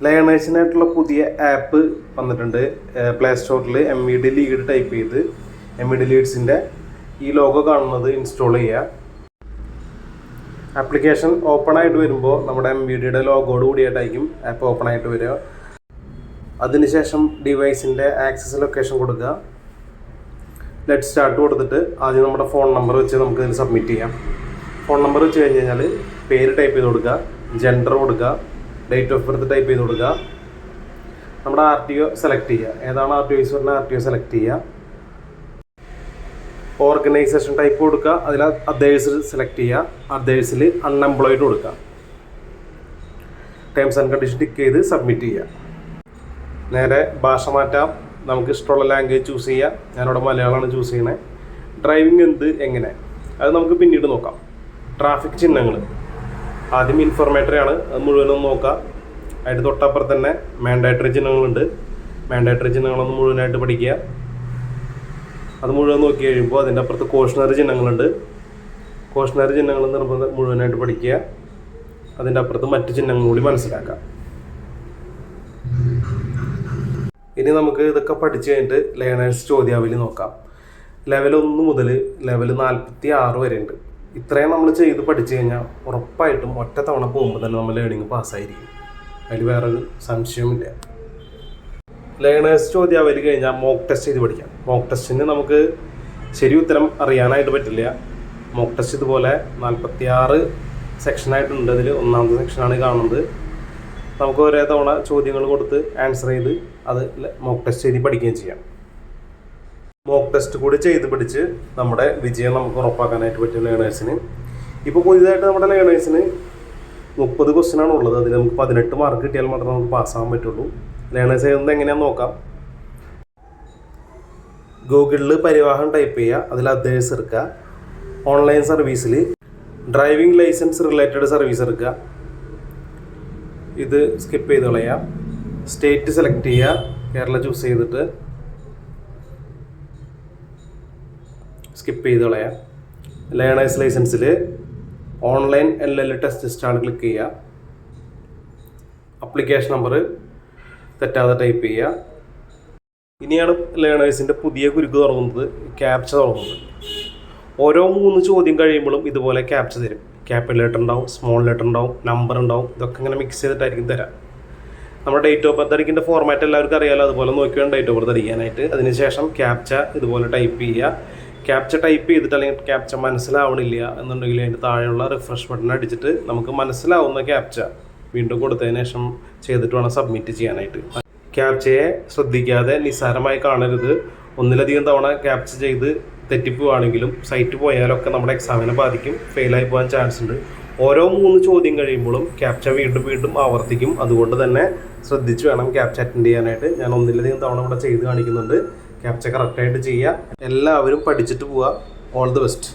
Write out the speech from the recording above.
ലേണേഴ്സിനായിട്ടുള്ള പുതിയ ആപ്പ് വന്നിട്ടുണ്ട്. പ്ലേ സ്റ്റോറിൽ MED ലീഡ് ടൈപ്പ് ചെയ്ത് MED ലീഡ്സിൻ്റെ ഈ ലോഗോ കാണുന്നത് ഇൻസ്റ്റാൾ ചെയ്യുക. ആപ്ലിക്കേഷൻ ഓപ്പൺ ആയിട്ട് വരുമ്പോൾ നമ്മുടെ MEDയുടെ ലോഗോട് കൂടിയായിട്ടായിരിക്കും ആപ്പ് ഓപ്പൺ ആയിട്ട് വരിക. അതിനുശേഷം ഡിവൈസിൻ്റെ ആക്സസ് ലൊക്കേഷൻ കൊടുക്കുക. ലെറ്റ് സ്റ്റാർട്ട് കൊടുത്തിട്ട് ആദ്യം നമ്മുടെ ഫോൺ നമ്പർ വെച്ച് നമുക്ക് ഇതിൽ സബ്മിറ്റ് ചെയ്യാം. ഫോൺ നമ്പർ വെച്ച് കഴിഞ്ഞ് കഴിഞ്ഞാൽ പേര് ടൈപ്പ് ചെയ്ത് കൊടുക്കുക, ജെൻഡർ കൊടുക്കുക, ഡേറ്റ് ഓഫ് ബർത്ത് ടൈപ്പ് ചെയ്ത് കൊടുക്കുക, നമ്മുടെ RTO സെലക്ട് ചെയ്യുക. ഏതാണ് RTO യൂസ് പറഞ്ഞാൽ RTO സെലക്ട് ചെയ്യുക. ഓർഗനൈസേഷൻ ടൈപ്പ് കൊടുക്കുക, അതിൽ അതേഴ്സ് സെലക്ട് ചെയ്യുക. അതേഴ്സിൽ അൺഎംപ്ലോയിഡ് കൊടുക്കുക. ടേംസ് ആൻഡ് കണ്ടീഷൻ ടിക്ക് ചെയ്ത് സബ്മിറ്റ് ചെയ്യുക. നേരെ ഭാഷ മാറ്റാം, നമുക്ക് ഇഷ്ടമുള്ള ലാംഗ്വേജ് ചൂസ് ചെയ്യാം. ഞാനിവിടെ മലയാളമാണ് ചൂസ് ചെയ്യണേ. ഡ്രൈവിംഗ് എങ്ങനെ അത് നമുക്ക് പിന്നീട് നോക്കാം. ട്രാഫിക് ചിഹ്നങ്ങൾ ആദ്യം ഇൻഫോർമേറ്ററി ആണ്, അത് മുഴുവനും നോക്കാം. അതിൻ്റെ തൊട്ടപ്പുറത്ത് തന്നെ മാൻഡേറ്ററി ചിഹ്നങ്ങളുണ്ട്. മാൻഡേറ്ററി ചിഹ്നങ്ങളൊന്ന് മുഴുവനായിട്ട് പഠിക്കുക. അത് മുഴുവൻ നോക്കി കഴിയുമ്പോൾ അതിൻ്റെ അപ്പുറത്ത് കോഷണറി ചിഹ്നങ്ങളുണ്ട്. കോഷണറി ചിഹ്നങ്ങൾ നിർബന്ധം മുഴുവനായിട്ട് പഠിക്കുക. അതിൻ്റെ അപ്പുറത്ത് മറ്റ് ചിഹ്നങ്ങൾ കൂടി മനസ്സിലാക്കാം. ഇനി നമുക്ക് ഇതൊക്കെ പഠിച്ചു കഴിഞ്ഞിട്ട് ലേണേഴ്സ് ചോദ്യാവലി നോക്കാം. ലെവൽ 1 മുതൽ ലെവൽ 46 വരെ ഉണ്ട്. ഇത്രയും നമ്മൾ ചെയ്ത് പഠിച്ചു കഴിഞ്ഞാൽ ഉറപ്പായിട്ടും ഒറ്റ തവണ പോകുമ്പോൾ തന്നെ നമ്മൾ ലേണിംഗ് പാസ്സായിരിക്കും. അതിൽ വേറൊരു സംശയവുമില്ല. ലേണേഴ്സ് ചോദ്യാവലി കഴിഞ്ഞാൽ മോക്ക് ടെസ്റ്റ് ചെയ്ത് പഠിക്കാം. മോക്ക് ടെസ്റ്റിന് നമുക്ക് ശരി ഉത്തരം അറിയാനായിട്ട് പറ്റില്ല. മോക്ക് ടെസ്റ്റ് ഇതുപോലെ 46 സെക്ഷനായിട്ടുണ്ട്. അതിൽ 1ാമത്തെ സെക്ഷനാണ് കാണുന്നത്. നമുക്ക് ഒരേ തവണ ചോദ്യങ്ങൾ കൊടുത്ത് ആൻസർ ചെയ്ത് അത് മോക്ക് ടെസ്റ്റ് ചെയ്ത് പഠിക്കുകയും ചെയ്യാം. മോക്ക് ടെസ്റ്റ് കൂടി ചെയ്ത് പഠിച്ച് നമ്മുടെ വിജയം നമുക്ക് ഉറപ്പാക്കാനായിട്ട് പറ്റും ലേണേഴ്സിന്. ഇപ്പോൾ പുതിയതായിട്ട് നമ്മുടെ ലേണേഴ്സിന് 30 ക്വസ്റ്റ്യനാണ് ഉള്ളത്. അതിൽ നമുക്ക് 18 മാർക്ക് കിട്ടിയാൽ മാത്രമേ നമുക്ക് പാസ്സാകാൻ പറ്റുള്ളൂ. ലേണേഴ്സ് എഴുതുന്നത് എങ്ങനെയാണെന്ന് നോക്കാം. ഗൂഗിളിൽ പരിവാഹൻ ടൈപ്പ് ചെയ്യുക, അതിൽ അതേഴ്സ് എടുക്കുക. ഓൺലൈൻ സർവീസിൽ ഡ്രൈവിംഗ് ലൈസൻസ് റിലേറ്റഡ് സർവീസ് എടുക്കുക. ഇത് സ്കിപ്പ് ചെയ്ത് കളയാം. സ്റ്റേറ്റ് സെലക്ട് ചെയ്യുക, കേരള ചൂസ് ചെയ്തിട്ട് സ്കിപ്പ് ചെയ്ത് കളയാം. ലേണേഴ്സ് ലൈസൻസിൽ ഓൺലൈൻ LL ടെസ്റ്റ് സ്റ്റാൾ ക്ലിക്ക് ചെയ്യുക. അപ്ലിക്കേഷൻ നമ്പർ തെറ്റാതെ ടൈപ്പ് ചെയ്യുക. ഇനിയാണ് ലേണേഴ്സിൻ്റെ പുതിയ കുരുക്ക് തുടങ്ങുന്നത്, ക്യാപ്ച തുടങ്ങുന്നത്. ഓരോ 3 ചോദ്യം കഴിയുമ്പോഴും ഇതുപോലെ ക്യാപ്ച തരും. ക്യാപിറ്റൽ ലെറ്റർ ഉണ്ടാവും, സ്മോൾ ലെറ്റർ ഉണ്ടാവും, നമ്പർ ഉണ്ടാവും. ഇതൊക്കെ ഇങ്ങനെ മിക്സ് ചെയ്തിട്ടായിരിക്കും തരാം. നമ്മുടെ ഡേറ്റ് ഓഫ് ബർത്ത് അടിക്കേണ്ട ഫോർമാറ്റ് എല്ലാവർക്കും അറിയാമല്ലോ. അതുപോലെ നോക്കി വേണം ഡേറ്റ് ഓഫ് ബർത്ത് അടിക്കാനായിട്ട്. അതിനുശേഷം ക്യാപ്ച ഇതുപോലെ ടൈപ്പ് ചെയ്യുക. ക്യാപ്ച ടൈപ്പ് ചെയ്തിട്ട് അല്ലെങ്കിൽ ക്യാപ്ച മനസ്സിലാവണില്ല എന്നുണ്ടെങ്കിൽ അതിൻ്റെ താഴെയുള്ള റിഫ്രഷ് ബട്ടൺ അടിച്ചിട്ട് നമുക്ക് മനസ്സിലാവുന്ന ക്യാപ്ച വീണ്ടും കൊടുത്തതിന് ശേഷം ചെയ്തിട്ട് വേണം സബ്മിറ്റ് ചെയ്യാനായിട്ട്. ക്യാപ്ചയെ ശ്രദ്ധിക്കാതെ നിസ്സാരമായി കാണരുത്. ഒന്നിലധികം തവണ ക്യാപ്ച ചെയ്ത് തെറ്റിപ്പോവുകയാണെങ്കിലും സൈറ്റ് പോയാലൊക്കെ നമ്മുടെ എക്സാമിനെ ബാധിക്കും, ഫെയിലായി പോകാൻ ചാൻസ് ഉണ്ട്. ഓരോ 3 ചോദ്യം കഴിയുമ്പോഴും ക്യാപ്ച വീണ്ടും ആവർത്തിക്കും. അതുകൊണ്ട് തന്നെ ശ്രദ്ധിച്ച് വേണം ക്യാപ്ച അറ്റൻഡ് ചെയ്യാനായിട്ട്. ഞാൻ ഒന്നിലധികം തവണ ഇവിടെ ചെയ്ത് കാണിക്കുന്നുണ്ട്. ക്യാപ്ച കറക്റ്റായിട്ട് ചെയ്യുക. എല്ലാവരും പഠിച്ചിട്ട് പോവുക. All the best.